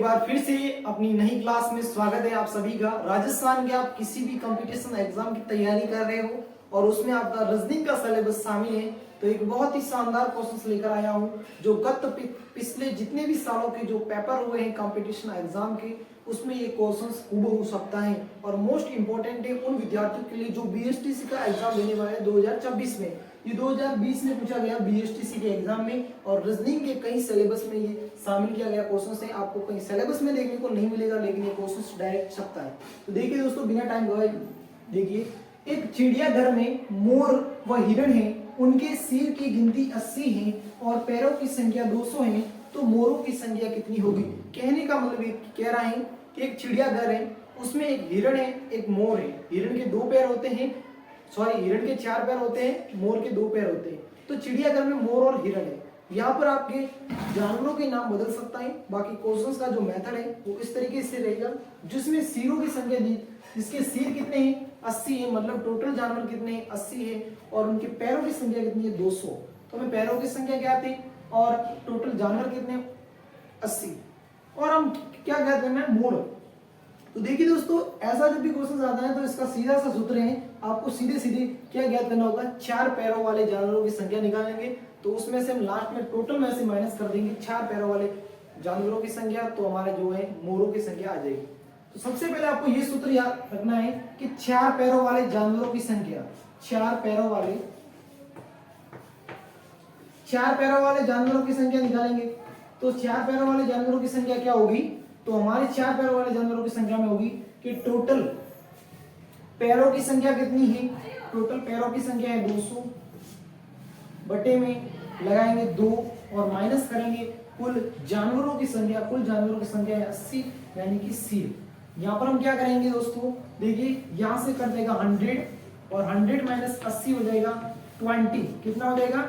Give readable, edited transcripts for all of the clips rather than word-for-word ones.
बार फिर से अपनी नई क्लास में स्वागत है आप सभी का। राजस्थान के आप किसी भी कंपटीशन एग्जाम की तैयारी कर रहे हो और उसमें आपका रीजनिंग का सिलेबस शामिल है, तो एक बहुत ही शानदार क्वेश्चंस लेकर आया हूं जो पिछले जितने भी सालों के जो पेपर हुए हैं कंपटीशन एग्जाम के, उसमें ये क्वेश्चंस हूबहू सकता है और मोस्ट इंपॉर्टेंट है उन विद्यार्थियों के लिए जो बीएसटीसी का एग्जाम देने वाले हैं 2024 में। ये 2020 में पूछा गया बीएसटीसी के एग्जाम में और रीजनिंग के कई सिलेबस में ये शामिल किया गया क्वेश्चंस है। आपको कहीं सिलेबस में देखने को नहीं मिलेगा, लेकिन ये क्वेश्चंस डायरेक्ट सकता है। तो देखिए दोस्तों, बिना टाइम गवाए देखिए, एक चिड़ियाघर में मोर व हिरण है, उनके सिर की गिनती 80 है और पैरों की संख्या 200 है, तो मोरों की संख्या कितनी होगी। कहने का मतलब ये कह रहा है कि एक चिड़ियाघर है, उसमें एक हिरण है, एक मोर है। हिरण के 2 पैर होते हैं, हिरण के 4 पैर होते हैं, मोर के 2 पैर होते हैं। तो चिड़ियाघर में मोर और हिरण है। यहाँ पर आपके जानवरों के नाम बदल सकता है। बाकी क्वेश्चंस का जो मेथड है वो इस तरीके से रहेगा, जिसमें सिरों की संख्या दी, जिसके सिर कितने हैं 80 है, मतलब टोटल जानवर कितने हैं 80 है और उनके पैरों की संख्या कितनी है 200। तो हमें पैरों की संख्या क्या थी और टोटल जानवर कितने 80, और हम क्या ज्ञात करना है मोड़। तो देखिए दोस्तों, ऐसा जब भी क्वेश्चन आता है तो इसका सीधा सा सूत्र है, आपको सीधे सीधे क्या ज्ञात करना होगा, 4 पैरों वाले जानवरों की संख्या निकालेंगे। तो उसमें से हम लास्ट में टोटल में से माइनस कर देंगे 4 पैरों वाले जानवरों की संख्या, तो हमारे जो है मोरों की संख्या आ जाएगी। तो सबसे पहले आपको ये सूत्र याद रखना है कि 4 पैरों वाले जानवरों की संख्या, 4 पैरों वाले जानवरों की संख्या निकालेंगे। तो 4 पैरों वाले जानवरों की संख्या क्या होगी, तो हमारे 4 पैरों वाले जानवरों की संख्या में होगी कि टोटल पैरों की संख्या कितनी है, टोटल पैरों की संख्या है 200, बटे में लगाएंगे 2 और माइनस करेंगे कुल जानवरों की संख्या। कुल जानवरों की संख्या है 80, यानी कि सिर। यहाँ पर हम क्या करेंगे दोस्तों, देखिए यहाँ से कर देगा 100 और 100 माइनस 80 हो जाएगा 20। कितना हो जाएगा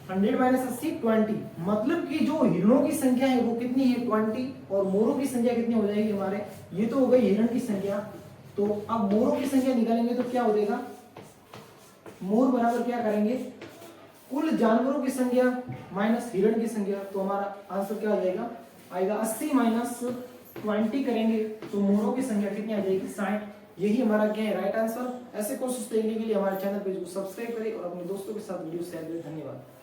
100 माइनस 80 20। मतलब कि जो हिरणों की संख्या है वो कितनी है 20 और मोरों की संख्या कितनी हो जाएगी हमारे, ये तो हो गई हिरण की संख्या। तो अब मोरों की संख्या निकालेंगे तो क्या हो जाएगा, मोर बराबर क्या करेंगे, कुल जानवरों की संख्या माइनस हिरण की संख्या। तो हमारा आंसर क्या आ जाएगा, आएगा 80 माइनस 20 करेंगे तो मोरों की संख्या कितनी आ जाएगी 60। यही हमारा क्या है राइट आंसर। ऐसे कोशिश देखने के लिए हमारे चैनल पेज को सब्सक्राइब करें और अपने दोस्तों के साथ वीडियो शेयर करें। धन्यवाद।